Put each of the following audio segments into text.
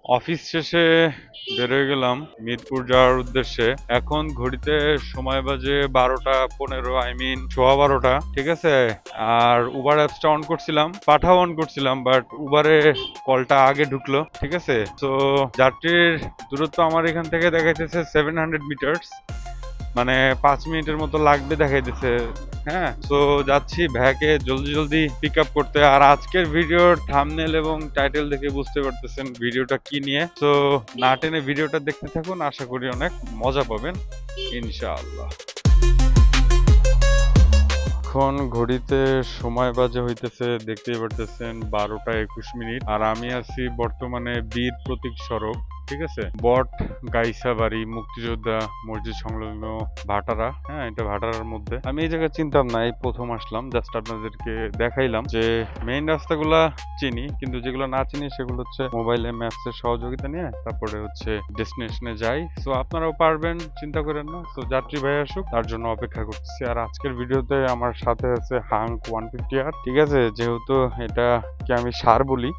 Office শেষে বের হয়ে গেলাম মিরপুর যাওয়ার উদ্দেশ্যে। এখন ঘড়িতে সময় বাজে 12টা 15, সোয়া 12টা, ঠিক আছে। আর উবার অ্যাপসটা অন করছিলাম, পাঠাও অন করছিলাম, বাট উবারে কলটা আগে ঢুকলো, ঠিক আছে। তো যাত্রীর দূরত্ব আমার এখান থেকে দেখাইতেছে 700 মিটার্স, মানে 5 মিনিটের মতো লাগবে দেখাইতেছে। হ্যাঁ, তো যাচ্ছি ভ্যাকে জলদি জলদি পিক আপ করতে। আর আজকের ভিডিওর থাম্বনেল এবং টাইটেল দেখে বুঝতে পারতেছেন ভিডিওটা কি নিয়ে। তো না টেনে ভিডিওটা দেখতে থাকুন, আশা করি অনেক মজা পাবেন ইনশাআল্লাহ। এখন ঘড়িতে সময় বাজে হইতেছে, দেখতেই পারতেছেন 12টা 21 মিনিট। আর আমি আছি বর্তমানে বীর প্রতীক সড়ক, ঠিক আছে। বট গাইসাবাড়ি মুক্তিযোদ্ধা মসজিদ সংলগ্ন ভাটারা। হ্যাঁ, এটা ভাটারার মধ্যে। আমি এই জায়গায় চিনতাম না, এই প্রথম আসলাম, জাস্ট আপনাদেরকে দেখাইলাম যে মেইন রাস্তাগুলা চিনি, কিন্তু যেগুলো না চিনি সেগুলো হচ্ছে মোবাইলে ম্যাপস এর সহযোগিতা নিয়ে তারপরে হচ্ছে ডেস্টিনেশনে যাই। সো আপনারাও পারবেন, চিন্তা করেন না। তো যাত্রী ভাই আসুক, তার জন্য অপেক্ষা করতেছি। আর আজকের ভিডিওতে আমার সাথে আছে হাঙ্ক 150R, ঠিক আছে। যেহেতু এটাকে আমি সার বলি,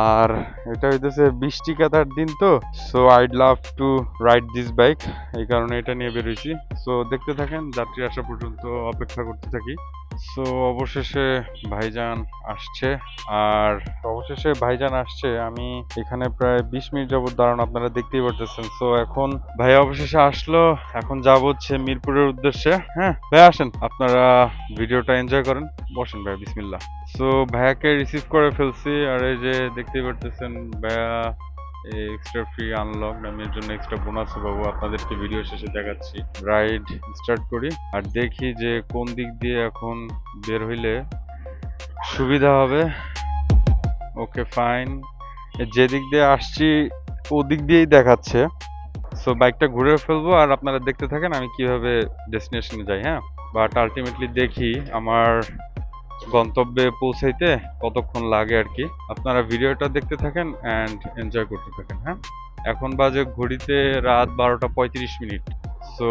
আর এটা হইতেছে বৃষ্টি কাতার দিন, তো so I'd love to ride this bike, এই কারণে এটা নিয়ে বেরোইছি। সো দেখতে থাকেন, যাত্রী আসা পর্যন্ত অপেক্ষা করতে থাকি। সো অবশেষে ভাইজান আসছে। আর অবশেষে ভাইজান আসছে, আমি এখানে প্রায় 20 মিনিট যাবত দাঁড়ানো, আপনারা দেখতেই পারতেছেন। সো এখন ভাই অবশেষে আসলো, এখন যাবো হচ্ছে মিরপুরের উদ্দেশ্যে। হ্যাঁ ভাই, আসেন, আপনারা ভিডিওটা এনজয় করেন। বসেন ভাই, বিসমিল্লাহ। সো ভাইয়াকে রিসিভ করে ফেলছি। আর এই যে দেখতেই পারতেছেন ভাইয়া এক্সট্রা ফ্রি আনলক, আমি এর জন্য এক্সট্রা বোনাস পাবো, আপনাদেরকে ভিডিও শেষে দেখাচ্ছি। রাইড স্টার্ট করি আর দেখি যে কোন দিক দিয়ে এখন বের হইলে সুবিধা হবে। ওকে ফাইন, যে দিক দিয়ে আসছি ও দিক দিয়েই দেখাচ্ছে। সো বাইকটা ঘুরে ফেলবো আর আপনারা দেখতে থাকেন আমি কিভাবে ডেস্টিনেশনে যাই। হ্যাঁ, বাট আলটিমেটলি দেখি আমার গন্তব্যে পৌঁছাইতে কতক্ষণ লাগে আর কি। আপনারা ভিডিওটা দেখতে থাকেন অ্যান্ড এনজয় করতে থাকেন। হ্যাঁ, এখন বাজে ঘড়িতে রাত 12টা 35 মিনিট। সো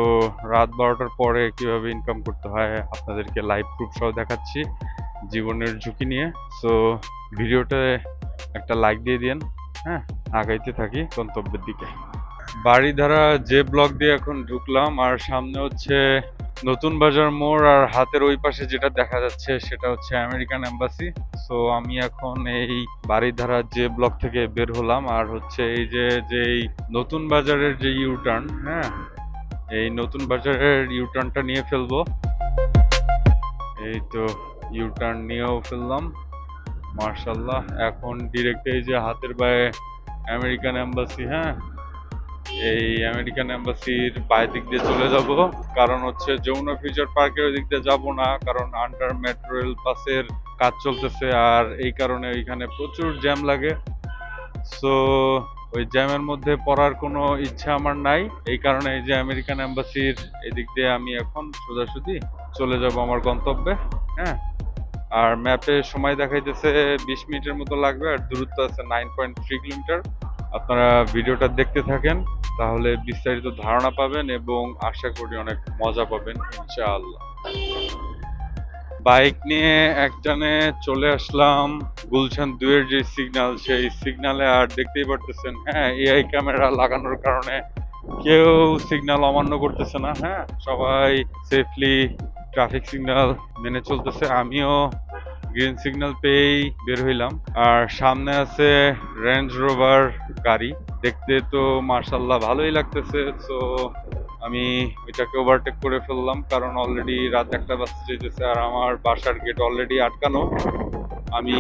রাত 12টার পরে কিভাবে ইনকাম করতে হয় আপনাদেরকে লাইভ প্রুফ সহ দেখাচ্ছি, জীবনের ঝুঁকি নিয়ে। সো ভিডিওতে একটা লাইক দিয়ে দিন। হ্যাঁ, আগাইতে থাকি গন্তব্যের দিকে। বাড়িধারা যে ব্লক দিয়ে এখন ঢুকলাম, আর সামনে হচ্ছে নতুন বাজার মোড়, আর হাতের ওই পাশে যেটা দেখা যাচ্ছে সেটা হচ্ছে আমেরিকান এম্বাসি। সো আমি এখন এই বাড়িধারা যে ব্লক থেকে বের হলাম, আর হচ্ছে এই যেই নতুন বাজারের যে ইউটার্ন, হ্যাঁ, এই নতুন বাজারের ইউটার্নটা নিয়ে ফেলবো। এই তো ইউটার্ন নিয়েও ফেললাম, মার্শাল্লাহ। এখন ডিরেক্ট এই যে হাতের বায়ে আমেরিকান এম্বাসি। হ্যাঁ, এই আমেরিকান এম্বাসির বাই দিক দিয়ে চলে যাব, কারণ হচ্ছে যমুনা ফিউচার পার্কের ওই দিক দিয়ে যাবো না, কারণ আন্ডার মেট্রো রেল পাসের কাজ চলতেছে, আর এই কারণে ওইখানে প্রচুর জ্যাম লাগে। সো ওই জ্যামের মধ্যে পড়ার কোনো ইচ্ছা আমার নাই, এই কারণে এই যে আমেরিকান এম্বাসির এদিক দিয়ে আমি এখন সোজাসুজি চলে যাব আমার গন্তব্যে। হ্যাঁ, আর ম্যাপে সময় দেখাইতেছে 20 মিনিটের মতো লাগবে, আর দূরত্ব আছে 9.3 কিলোমিটার। আপনারা ভিডিওটা দেখতে থাকেন, তাহলে বিস্তারিত ধারণা পাবেন এবং আশা করি অনেক মজা পাবেন ইনশাআল্লাহ। বাইক নিয়ে একটানে চলে আসলাম গুলশান 2-এর যে সিগন্যাল, সেই সিগন্যালে। আর দেখতেই পারতেছেন, হ্যাঁ, এআই ক্যামেরা লাগানোর কারণে কেউ সিগন্যাল অমান্য করতেছে না। হ্যাঁ, সবাই সেফলি ট্রাফিক সিগন্যাল মেনে চলতেছে। আমিও গ্রিন সিগন্যাল পেয়েই বের হইলাম। আর সামনে আছে রেঞ্জ রোভার গাড়ি, দেখতে তো মার্শাল্লাহ ভালোই লাগতেছে। তো আমি এটাকে ওভারটেক করে ফেললাম, কারণ অলরেডি রাত 1টা বাজতে যেতেছে আর আমার বাসার গেট অলরেডি আটকানো। আমি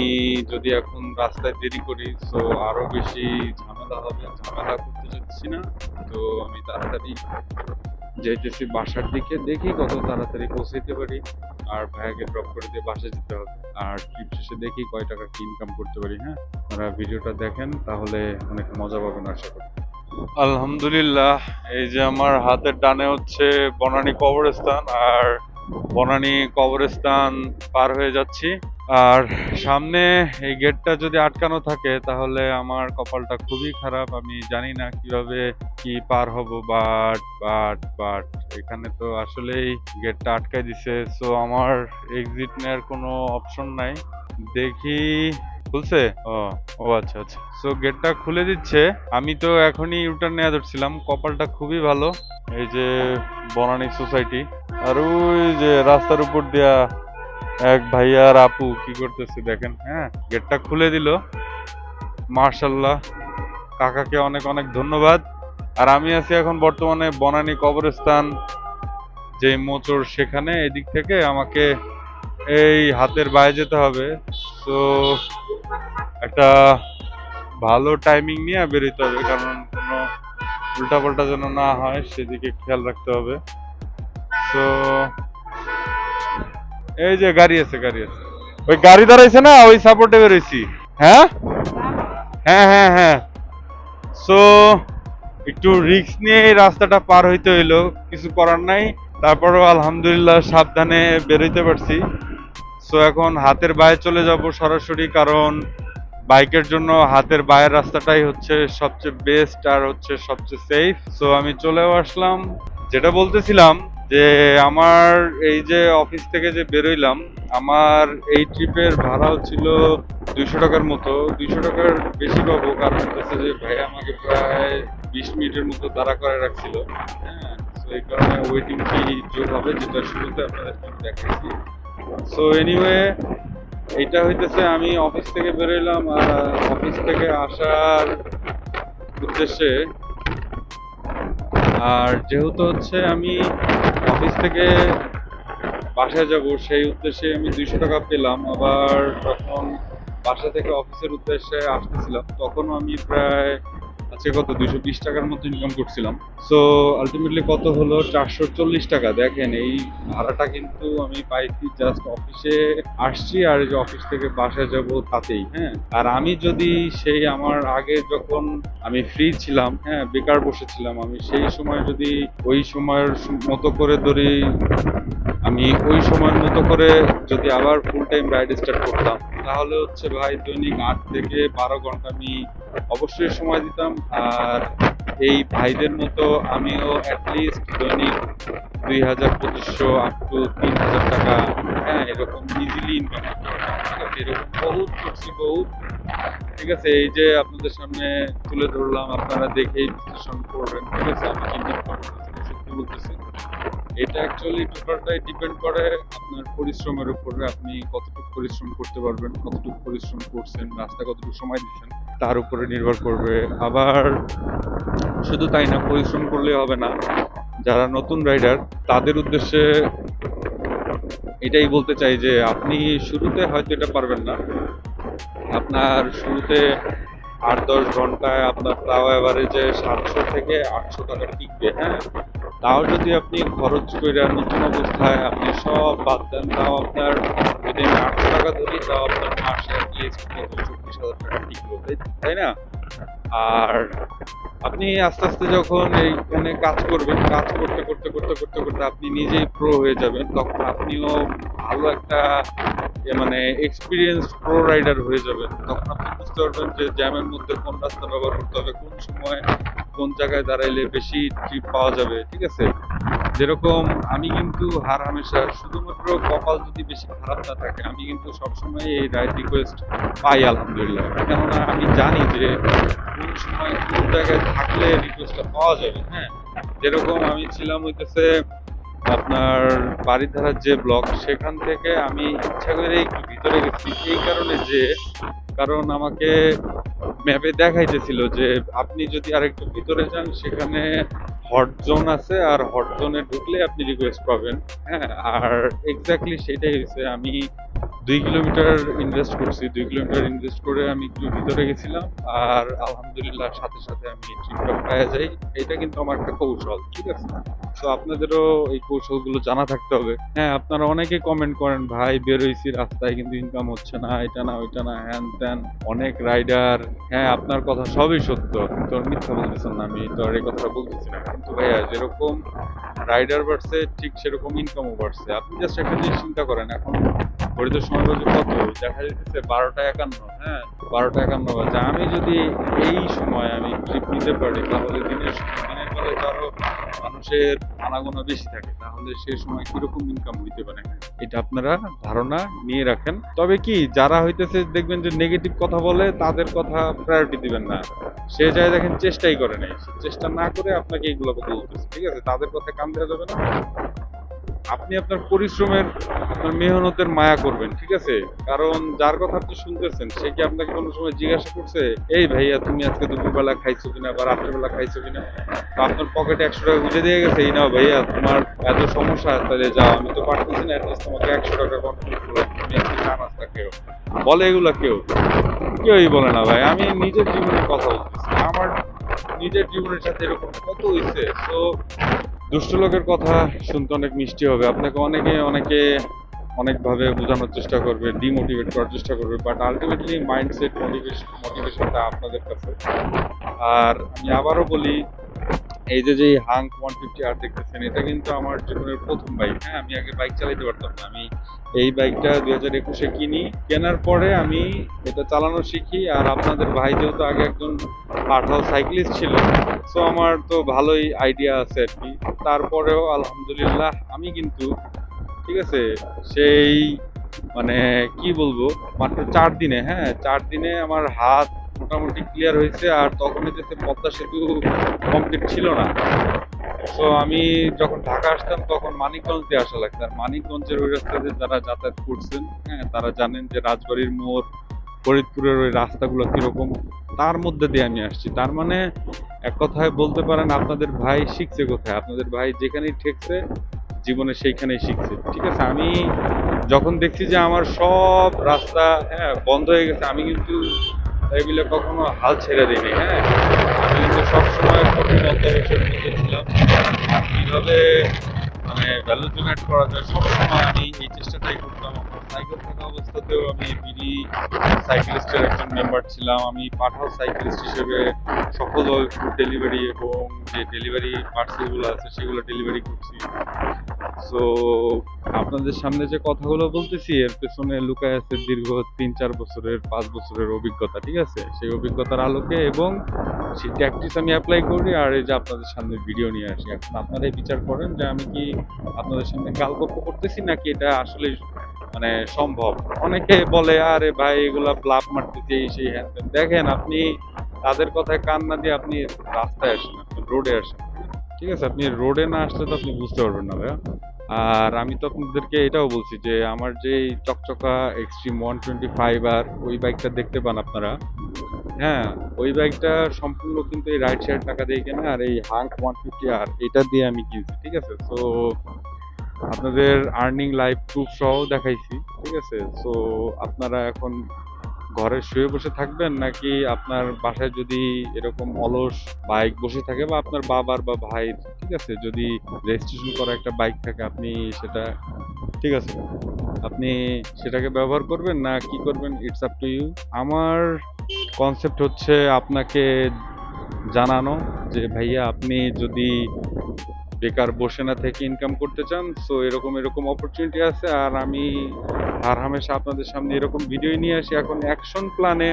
যদি এখন রাস্তায় দেরি করি তো আরো বেশি ঝামেলা হবে, ঝামেলা করতে চাচ্ছি না। তো আমি তাড়াতাড়ি যাইতেছি বাসার দিকে, দেখি কত তাড়াতাড়ি পৌঁছাইতে পারি। আর ভাইয়াকে ড্রপ করে দিয়ে বাসায় যেতে হবে। আর ট্রিপ শেষে দেখি কয় টাকা কি ইনকাম করতে পারি। হ্যাঁ, আপনারা ভিডিওটা দেখেন, তাহলে অনেক মজা পাবেন আশা করি। আলহামদুলিল্লাহ, এই যে আমার হাতের ডানে হচ্ছে বনানী কবরস্থান, আর বনানী কবরস্থান পার হয়ে যাচ্ছি। আর সামনে এই গেটটা যদি আটকানো থাকে তাহলে আমার কপালটা খুবই খারাপ, আমি জানি না কিভাবে কি পার হব। বাট এখানে তো আসলেই গেটটা আটকাই দিছে। সো আমার এক্সিট নেওয়ার কোনো অপশন নাই। দেখি খুলছে? ও ও আচ্ছা আচ্ছা। সো গেটটা খুলে দিচ্ছে। আমি তো এখনই ইউটার্ন নেওয়া ধরছিলাম, কপালটা খুবই ভালো। এই যে বনানী সোসাইটি, আর ওই যে রাস্তার উপর দিয়া এক ভাইয়া আর আপু কি করতেছে দেখেন। হ্যাঁ, গেটটা খুলে দিল, মার্শাল্লাহ। কাকাকে অনেক অনেক ধন্যবাদ। আর আমি আছি এখন বর্তমানে বনানী কবরস্থান যে মোচড়, সেখানে এদিক থেকে আমাকে এই হাতের বাইরে যেতে হবে। তো একটা ভালো টাইমিং নিয়ে বেরোতে হবে, কারণ কোনো উল্টাপাল্টা যেন না হয় সেদিকে খেয়াল রাখতে হবে। তো এই যে গাড়ি আছে, গাড়ি আছে, ওই গাড়ি দাঁড়াইছে না, ওই সাপোর্টে বেরোইছি। হ্যাঁ হ্যাঁ হ্যাঁ হ্যাঁ। সো একটু রিস্ক নিয়ে এই রাস্তাটা পার হইতে হইলো, কিছু করার নাই। তারপরেও আলহামদুলিল্লাহ সাবধানে বেরোইতে পারছি। সো এখন হাতের বাইরে চলে যাব সরাসরি, কারণ বাইকের জন্য হাতের বাইরের রাস্তাটাই হচ্ছে সবচেয়ে বেস্ট আর হচ্ছে সবচেয়ে সেফ। সো আমি চলেও আসলাম। যেটা বলতেছিলাম যে আমার এই যে অফিস থেকে যে বেরোইলাম, আমার এই ট্রিপের ভাড়াও ছিল 200 টাকার মতো। 200 টাকার বেশি পাবো, কারণ হচ্ছে যে ভাই আমাকে প্রায় 20 মিনিটের মতো দাঁড়া করে রাখছিল। হ্যাঁ, তো এই কারণে ওয়েটিং ফি যোগ হবে, যেটা শুরুতে আপনাদেরকে আমি দেখাইছি। সো এনিওয়ে, এইটা হইতেছে আমি অফিস থেকে বেরোইলাম, আর অফিস থেকে আসার উদ্দেশ্যে। আর যেহেতু হচ্ছে আমি অফিস থেকে বাসায় যাব, সেই উদ্দেশ্যে আমি 200 টাকা পেলাম। আবার যখন বাসা থেকে অফিসের উদ্দেশ্যে আসতেছিলাম, তখনও আমি প্রায় আজকে কত 220 টাকার মতো ইনকাম করছিলাম। সো আলটিমেটলি কত হলো, 440 টাকা। দেখেন এই ভাড়াটা কিন্তু আমি পাইছি জাস্ট অফিসে আসছি আর এই যে অফিস থেকে বাসায় যাব তাতেই। হ্যাঁ, আর আমি যদি সেই আমার আগে যখন আমি ফ্রি ছিলাম, হ্যাঁ বেকার বসেছিলাম, আমি সেই সময় যদি ওই সময়ের মতো করে ধরি, আমি ওই সময়ের মতো করে যদি আবার ফুল টাইম রাইড স্টার্ট করতাম, তাহলে হচ্ছে ভাই দৈনিক 8 থেকে 12 ঘন্টা আমি অবশ্যই সময় দিতাম। আর এই ভাইদের মতো আমিও অ্যাটলিস্ট দৈনিক 2000-2500 আপ টু 3000 টাকা, হ্যাঁ এরকম ইজিলি ইনকাম করতে পারতাম। ঠিক আছে, এরকম বহুত করছি, বহুত। ঠিক আছে, এই যে আপনাদের সামনে তুলে ধরলাম, আপনারা দেখেই বিশ্লেষণ করবেন। ঠিক আছে, আমি কি মিথ্যা বলতেছি না, সত্যি বলতেছি। এটা অ্যাকচুয়ালি টোটালটাই ডিপেন্ড করে আপনার পরিশ্রমের উপরে। আপনি কতটুকু পরিশ্রম করতে পারবেন, কতটুকু পরিশ্রম করছেন, রাস্তায় কতটুকু সময় দিচ্ছেন, তার উপরে নির্ভর করবে। আবার শুধু তাই না, পরিশ্রম করলে হবে না। যারা নতুন রাইডার তাদের উদ্দেশ্যে এটাই বলতে চাই যে আপনি শুরুতে হয়তো এটা পারবেন না। আপনার শুরুতে 8-10 ঘন্টায় আপনার তাও এভারেজে 700 থেকে 800 টাকা টিকবে। হ্যাঁ, তাও যদি আপনি খরচ করে নতুন অবস্থায় আপনি সব বাদ দেন, তাও আপনার যদি আমি 800 টাকা ধরি, তাও আপনার মাসে অ্যাটলিস্ট 40,000-40,000 টাকা টিকলো, তাই না? আর আপনি আস্তে আস্তে যখন এইখানে কাজ করবেন, কাজ করতে করতে করতে করতে করতে আপনি নিজেই প্রো হয়ে যাবেন, তখন আপনিও ভালো একটা মানে এক্সপিরিয়েন্স প্রো রাইডার হয়ে যাবেন। তখন আপনি বুঝতে পারবেন যে জ্যামের মধ্যে কোন রাস্তা ব্যবহার করতে হবে, কোন সময় কোন জায়গায় দাঁড়াইলে বেশি ট্রিপ পাওয়া যাবে। ঠিক আছে, যেরকম আমি কিন্তু হার হামেশা, শুধুমাত্র কপাল যদি বেশি খারাপ না থাকে, আমি কিন্তু সবসময় এই রাইড রিকোয়েস্ট পাই আলহামদুলিল্লাহ। কেননা আমি জানি যে কোন সময় কোন জায়গায় থাকলে রিকোয়েস্টটা পাওয়া যাবে। হ্যাঁ, যেরকম আমি ছিলাম হইতেছে আপনার বারিধারার যে ব্লক, সেখান থেকে আমি ইচ্ছা করে একটু ভিতরে গেছি, এই কারণে যে কারণ আমাকে ম্যাপে দেখাইতেছিল যে আপনি যদি আরেকটু ভিতরে যান, সেখানে হট জোন আছে, আর হট জোনে ঢুকলে আপনি রিকোয়েস্ট পাবেন। হ্যাঁ, আর এক্স্যাক্টলি সেটাই হয়েছে। আমি 2 কিলোমিটার ইনভেস্ট করছি, 2 কিলোমিটার ইনভেস্ট করে আমি একটু ভিতরে গেছিলাম, আর আলহামদুলিল্লাহ সাথে সাথে আমি ট্রিপটা পেয়ে যাই। এটা কিন্তু আমার একটা কৌশল। ঠিক আছে, তো আপনাদেরও এই কৌশলগুলো জানা থাকতে হবে। হ্যাঁ, আপনারা অনেকে কমেন্ট করেন, ভাই বেরোইছি রাস্তায় কিন্তু ইনকাম হচ্ছে না, এটা না ওইটা না, হ্যান ত্যান, অনেক রাইডার। হ্যাঁ, আপনার কথা সবই সত্য, কিন্তু আর মিথ্যা বলতেছেন না, আমি তো আর এই কথাটা বলতেছি না। কিন্তু ভাইয়া যেরকম রাইডার বাড়ছে, ঠিক সেরকম ইনকামও বাড়ছে। আপনি জাস্ট একটা জিনিস চিন্তা করেন, এখন ঘড়িতে সময় বাজে কত, দেখা যাচ্ছে 12টা 51। হ্যাঁ, 12টা 51 বাজে। আমি যদি এই সময় আমি ট্রিপ নিতে পারি, তাহলে দিনের সকালে তো আরো মানুষের আনাগোনা বেশি থাকে, তাহলে সে সময় কিরকম ইনকাম হইতে পারে, এটা আপনারা ধারণা নিয়ে রাখেন। তবে কি যারা হইতেছে দেখবেন যে নেগেটিভ কথা বলে তাদের কথা প্রায়োরিটি দিবেন না। সে যায় দেখেন চেষ্টাই করে নাই, সে চেষ্টা না করে আপনাকে এইগুলো কথা বলতেছে, ঠিক আছে? তাদের কথা কান দেওয়া যাবে না। আপনি আপনার পরিশ্রমের, আপনার মেহনতের মায়া করবেন, ঠিক আছে? কারণ যার কথা আপনি শুনতেছেন সে কি আপনাকে কোনো সময় জিজ্ঞাসা করছে, এই ভাইয়া তুমি আজকে দুপুরবেলা খাইছো কিনা বা রাত্রেবেলা খাইছো কিনা, বা আপনার পকেটে 100 টাকা গুঁজে দিয়ে গেছে, এই নাও ভাইয়া তোমার এত সমস্যা, তাহলে যাও আমি তো পারতেছি না, অ্যাটলিস্ট তোমাকে 100 টাকা কন্ট্রিবিউট করো, তুমি আজকে চা নাস্তা খেও। বলে এগুলা কেউই বলে না ভাই। আমি নিজের জীবনের কথা বলতেছি, আমার নিজের জীবনের সাথে এরকম কত হয়েছে। তো দুষ্ট লোকের কথা শুনতে অনেক মিষ্টি হবে, আপনাকে অনেকে অনেকভাবে বোঝানোর চেষ্টা করবে, ডিমোটিভেট করার চেষ্টা করবে, বাট আলটিমেটলি মাইন্ডসেট মোটিভেশনটা আপনাদের কাছে। আর আমি আবারও বলি, এই যে হাঙ্ক 150R দেখতেছেন, এটা কিন্তু আমার জীবনের প্রথম বাইক। হ্যাঁ, আমি আগে বাইক চালাতে পারতাম না। আমি এই বাইকটা 2021-এ কিনি, কেনার পরে আমি এটা চালানো শিখি। আর আপনাদের ভাই যেহেতু আগে একজন পাঠাও সাইক্লিস্ট ছিল, সো আমার তো ভালোই আইডিয়া আছে আর কি। তারপরেও আলহামদুলিল্লাহ আমি কিন্তু, ঠিক আছে, সেই মানে কি বলবো, মাত্র 4 দিনে, হ্যাঁ 4 দিনে আমার হাত মোটামুটি ক্লিয়ার হয়েছে। আর তখন হচ্ছে পদ্মা সেতু কমপ্লিট ছিল না। তো আমি যখন ঢাকা আসতাম তখন মানিকগঞ্জ দিয়ে আসা লাগতো। আর মানিকগঞ্জের ওই রাস্তাতে যারা যাতায়াত করছেন, হ্যাঁ তারা জানেন যে রাজবাড়ির মোড়, ফরিদপুরের ওই রাস্তাগুলো কিরকম, তার মধ্যে দিয়ে আমি আসছি। তার মানে এক কথায় বলতে পারেন আপনাদের ভাই শিখছে কোথায়, আপনাদের ভাই যেখানেই ঠেকছে জীবনে সেইখানেই শিখছে, ঠিক আছে? আমি যখন দেখছি যে আমার সব রাস্তা, হ্যাঁ, বন্ধ হয়ে গেছে, আমি কিন্তু এগুলো কখনো হাল ছেড়ে দিইনি। হ্যাঁ, আমি কিন্তু সবসময় কঠিন অধ্যবসায়ের মধ্যে ছিলাম। আর কিভাবে মানে ভ্যালু জেনারেট করা যায় সবসময় আমি এই চেষ্টাটাই করতাম। আমার সাইকেল থাকা অবস্থাতেও আমি বিডি সাইকেলিস্টের একজন মেম্বার ছিলাম। আমি পাঠাও সাইকেলিস্ট হিসেবে সফলভাবে ফুড ডেলিভারি এবং যে ডেলিভারি পার্সেলগুলো আছে সেগুলো ডেলিভারি করছি। সো আপনাদের সামনে যে কথাগুলো বলতেছি এর পেছনে লুকায় আছে দীর্ঘ 3-4 বছরের 5 বছরের অভিজ্ঞতা, ঠিক আছে? সেই অভিজ্ঞতার আলোকে এবং সেই ট্যাকটিক্স আমি অ্যাপ্লাই করি, আর এই যে আপনাদের সামনে ভিডিও নিয়ে আসি। এখন আপনারাই বিচার করেন যে আমি কি আপনাদের সামনে গালগপ্প করতেছি নাকি এটা আসলে মানে সম্ভব। অনেকে বলে আরে ভাই এগুলা ব্লাফ মারতেছে এই সেই হ্যান ত্যান। দেখেন, আপনি তাদের কথায় কান না দিয়ে আপনি রাস্তায় আসেন, আপনি রোডে আসেন, ঠিক আছে? আপনি রোডে না আসলে তো আপনি বুঝতে পারবেন না ভাইয়া। আর আমি তো আপনাদেরকে এটাও বলছি যে আমার যে এই চকচকা এক্সট্রিম 125R ওই বাইকটা দেখতে পান আপনারা, হ্যাঁ ওই বাইকটা সম্পূর্ণ কিন্তু এই রাইট সাইড টাকা দিয়ে কেনা। আর এই হাঙ্ক 150R এটা দিয়ে আমি কিনছি, ঠিক আছে? সো আপনাদের আর্নিং লাইফ প্রুফ সহ দেখাইছি, ঠিক আছে? সো আপনারা এখন ঘরে শুয়ে বসে থাকবেন নাকি আপনার বাসায় যদি এরকম অলস বাইক বসে থাকে, বা আপনার বাবার বা ভাইয়ের, ঠিক আছে, যদি রেজিস্ট্রেশন করা একটা বাইক থাকে, আপনি সেটা, ঠিক আছে, আপনি সেটাকে ব্যবহার করবেন না কি করবেন, ইটস আপ টু ইউ। আমার কনসেপ্ট হচ্ছে আপনাকে জানানো যে ভাইয়া আপনি যদি বেকার বসে না থেকে ইনকাম করতে চান, সো এরকম অপরচুনিটি আছে। আর আমি আর হামেশা আপনাদের সামনে এরকম ভিডিও নিয়ে আসি। এখন অ্যাকশন প্ল্যানে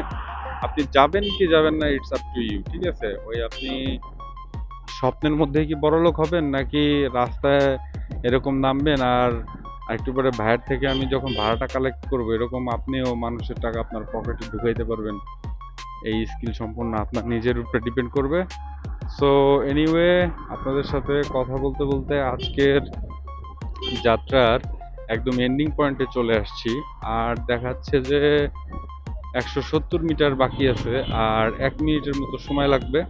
আপনি যাবেন কি যাবেন না, ইটস আপ টু ইউ, ঠিক আছে? ওই আপনি স্বপ্নের মধ্যে কি বড়লোক হবেন নাকি রাস্তায় এরকম নামবেন। আর একটু পরে ভাইয়ের থেকে আমি যখন ভাড়াটা কালেক্ট করবো, এরকম আপনিও মানুষের টাকা আপনার পকেটে ঢুকাইতে পারবেন, এই স্কিল সম্পূর্ণ আপনার নিজের উপরে ডিপেন্ড করবে। সো এনিওয়ে, আপনাদের সাথে কথা বলতে বলতে আজকের যাত্রার একদম এন্ডিং পয়েন্টে চলে আসছি। আর দেখাচ্ছে যে 170 মিটার বাকি আছে, আর 1 মিনিটের মতো সময় লাগবে।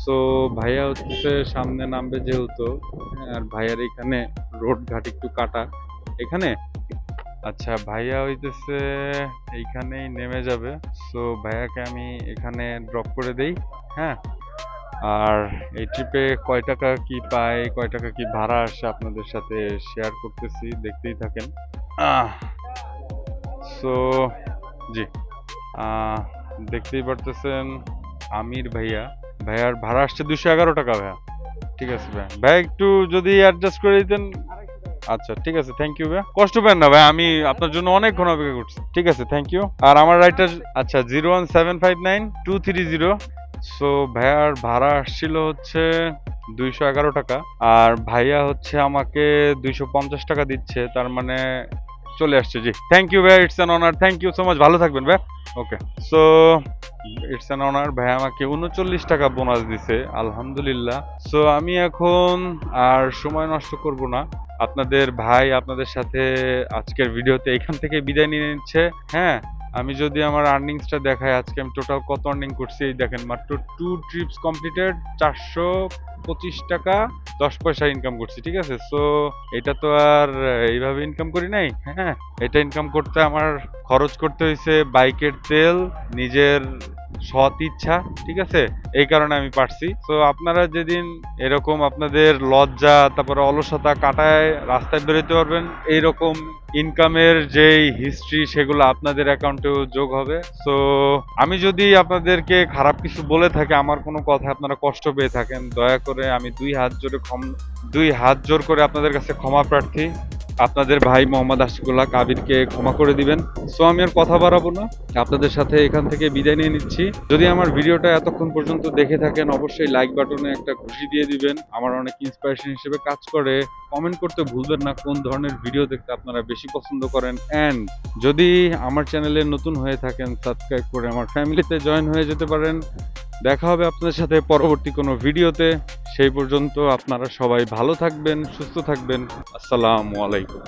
সো ভাইয়া হচ্ছে সামনে নামবে যেহেতু, আর ভাইয়ার এখানে রোড ঘাট একটু কাটা এখানে। আচ্ছা, ভাইয়া হইতেছে এইখানেই নেমে যাবে। সো ভাইয়াকে আমি এখানে ড্রপ করে দেই, হ্যাঁ। আর এই ট্রিপে কয় টাকা কি পাই, কয় টাকা কি ভাড়া আসে আপনাদের সাথে শেয়ার করতেছি, দেখতেই থাকেন। সো জি, দেখতেই পারতেছেন আমির ভাইয়ার ভাড়া আসছে 211 টাকা ভাইয়া, ঠিক আছে ভাই। ভাই একটু যদি অ্যাডজাস্ট করে দিতেন। আচ্ছা ঠিক আছে, থ্যাংক ইউ ভাই, কষ্ট পেন না ভাই, আমি আপনার জন্য অনেকক্ষণ অপেক্ষা করছি। ঠিক আছে, থ্যাংক ইউ। আর আমার রাইটার, আচ্ছা 017592300 সো ভাইয়ার ভাড়া আসছিল হচ্ছে 211 টাকা, আর ভাইয়া হচ্ছে আমাকে 250 টাকা দিচ্ছে, তার মানে চলে আসছে। জি, থ্যাংক ইউ ভাই, it's an honour, thank you so much, ভালো থাকবেন ভাই। Okay, so it's an honour, ভাই আমাকে 39 টাকা বোনাস দিছে, আলহামদুলিল্লাহ। সো আমি এখন আর সময় নষ্ট করব না, আপনাদের ভাই আপনাদের সাথে আজকের ভিডিওতে এখান থেকে বিদায় নিয়ে নিচ্ছে। হ্যাঁ, আমি যদি আমার আর্নিংসটা দেখাই, আজকে আমি টোটাল কত আর্নিং করছি এই দেখেন, মাত্র 2 ট্রিপস কমপ্লিটেড, 425 টাকা 10 পয়সা ইনকাম করছি। ঠিক আছে, সো এটা তো আর এইভাবে ইনকাম করি নাই। হ্যাঁ, এটা ইনকাম করতে আমার খরচ করতে হয়েছে বাইকের তেল, নিজের সৎ ইচ্ছা। ঠিক আছে, এই কারণে আমি পারছি। তো আপনারা যেদিন এরকম আপনাদের লজ্জা তারপরে অলসতা কাটায় রাস্তায় বেরোতে পারবেন, এইরকম ইনকামের যেই হিস্ট্রি সেগুলো আপনাদের অ্যাকাউন্টেও যোগ হবে। সো আমি যদি আপনাদেরকে খারাপ কিছু বলে থাকি, আমার কোনো কথা আপনারা কষ্ট পেয়ে থাকেন, দয়া করে আমি দুই হাত জোর করে আপনাদের কাছে ক্ষমা প্রার্থী। আপনাদের ভাই মোহাম্মদ আশিকুল্লাহ কাবিরকে ক্ষমা করে দিবেন। সো আমি আর কথা বাড়াবো না, আপনাদের সাথে এখান থেকে বিদায় নিয়ে নিচ্ছি। যদি আমার ভিডিওটা এতক্ষণ পর্যন্ত দেখে থাকেন, অবশ্যই লাইক বাটনে একটা খুশি দিয়ে দিবেন, আমার অনেক ইন্সপিরেশন হিসেবে কাজ করে। কমেন্ট করতে ভুলবেন না কোন ধরনের ভিডিও দেখতে আপনারা বেশি পছন্দ করেন। অ্যান্ড যদি আমার চ্যানেলে নতুন হয়ে থাকেন, সাবস্ক্রাইব করে আমার ফ্যামিলিতে জয়েন হয়ে যেতে পারেন। দেখা হবে আপনাদের সাথে পরবর্তী কোনো ভিডিওতে। সেই পর্যন্ত আপনারা সবাই ভালো থাকবেন, সুস্থ থাকবেন। আসসালামু আলাইকুম।